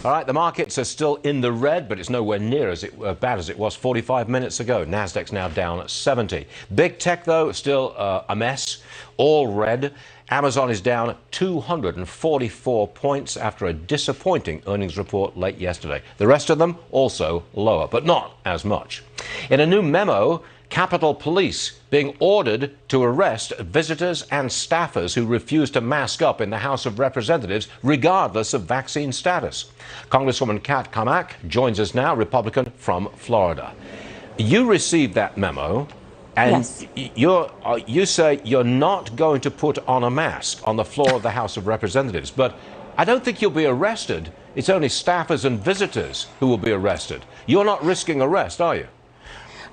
All right, the markets are still in the red, but it's nowhere near as bad as it was 45 minutes ago. Nasdaq's now down at 70. Big tech, though, still a mess, all red. Amazon is down 244 points after a disappointing earnings report late yesterday. The rest of them also lower, but not as much. In a new memo, Capitol Police being ordered to arrest visitors and staffers who refuse to mask up in the House of Representatives, regardless of vaccine status. Congresswoman Cammack joins us now, Republican from Florida. You received that memo, and yes. You say you're not going to put on a mask on the floor of the House of Representatives, but I don't think you'll be arrested. It's only staffers and visitors who will be arrested. You're not risking arrest, are you?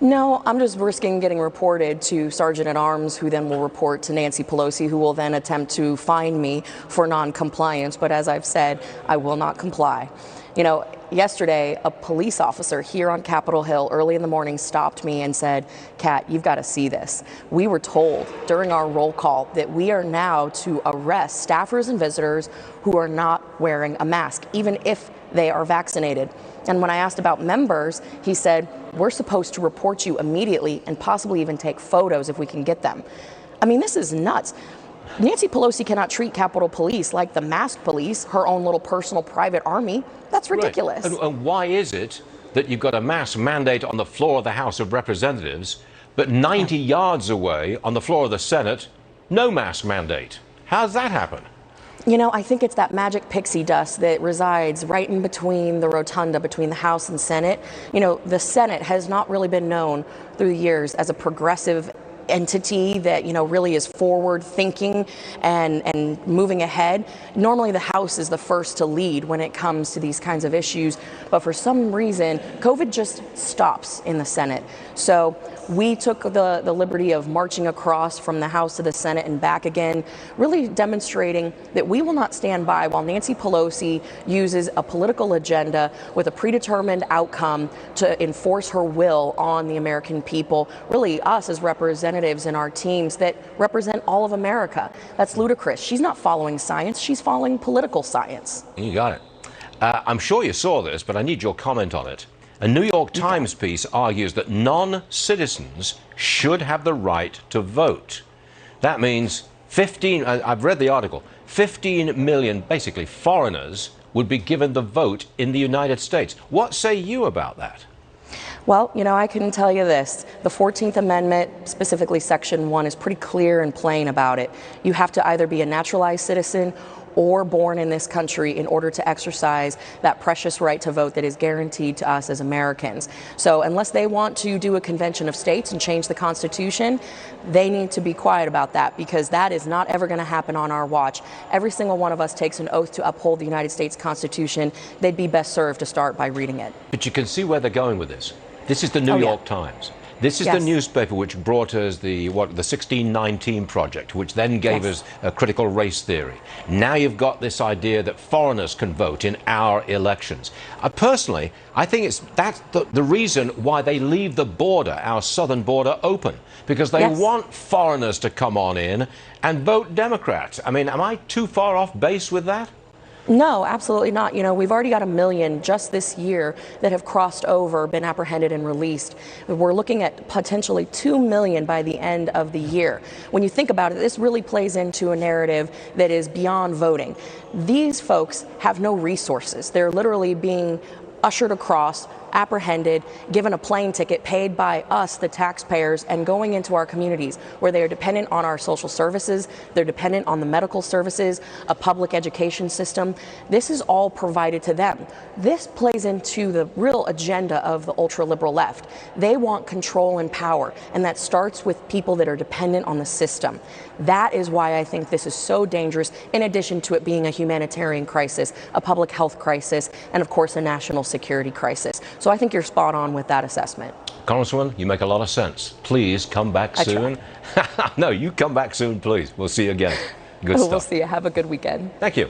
No, I'm just risking getting reported to Sergeant-at-Arms, who then will report to Nancy Pelosi, who will then attempt to fine me for non-compliance. But as I've said, I will not comply. You know, yesterday, a police officer here on Capitol Hill early in the morning stopped me and said, "Kat, you've got to see this. We were told during our roll call that we are now to arrest staffers and visitors who are not wearing a mask, even if they are vaccinated." And when I asked about members, he said, "We're supposed to report you immediately and possibly even take photos if we can get them." I mean, this is nuts. Nancy Pelosi cannot treat Capitol Police like the masked police, her own little personal private army. That's ridiculous. Right. And why is it that you've got a mask mandate on the floor of the House of Representatives, but 90 yards away on the floor of the Senate, no mask mandate? How does that happen? You know, I think it's that magic pixie dust that resides right in between the rotunda, between the House and Senate. You know, the Senate has not really been known through the years as a progressive entity that, you know, really is forward thinking and moving ahead. Normally the House is the first to lead when it comes to these kinds of issues, but for some reason COVID just stops in the Senate. So we took the liberty of marching across from the House to the Senate and back again, really demonstrating that we will not stand by while Nancy Pelosi uses a political agenda with a predetermined outcome to enforce her will on the American people, really us as representatives in our teams that represent all of America. That's ludicrous. She's not following science, she's following political science. You got it. I'm sure you saw this, but I need your comment on it. A New York Times piece argues that non-citizens should have the right to vote. That means I've read the article, 15 million, basically foreigners, would be given the vote in the United States. What say you about that? Well, you know, I can tell you this. The 14th Amendment, specifically Section 1, is pretty clear and plain about it. You have to either be a naturalized citizen or born in this country in order to exercise that precious right to vote that is guaranteed to us as Americans. So unless they want to do a convention of states and change the Constitution, they need to be quiet about that, because that is not ever going to happen on our watch. Every single one of us takes an oath to uphold the United States Constitution. They'd be best served to start by reading it. But you can see where they're going with this. This is the New York Times. This is the newspaper which brought us the 1619 Project, which then gave us a critical race theory. Now you've got this idea that foreigners can vote in our elections. Personally, I think that's the reason why they leave the border, our southern border, open, because they want foreigners to come on in and vote Democrat. I mean, am I too far off base with that? No, absolutely not. You know, we've already got 1 million just this year that have crossed over, been apprehended and released. We're looking at potentially 2 million by the end of the year. When you think about it, this really plays into a narrative that is beyond voting. These folks have no resources. They're literally being ushered across, apprehended, given a plane ticket paid by us, the taxpayers, and going into our communities where they are dependent on our social services, they're dependent on the medical services, a public education system. This is all provided to them. This plays into the real agenda of the ultra-liberal left. They want control and power, and that starts with people that are dependent on the system. That is why I think this is so dangerous, in addition to it being a humanitarian crisis, a public health crisis, and of course a national security crisis. So I think you're spot on with that assessment. Congresswoman, you make a lot of sense. Please come back soon. No, you come back soon, please. We'll see you again. Good stuff. We'll see you. Have a good weekend. Thank you.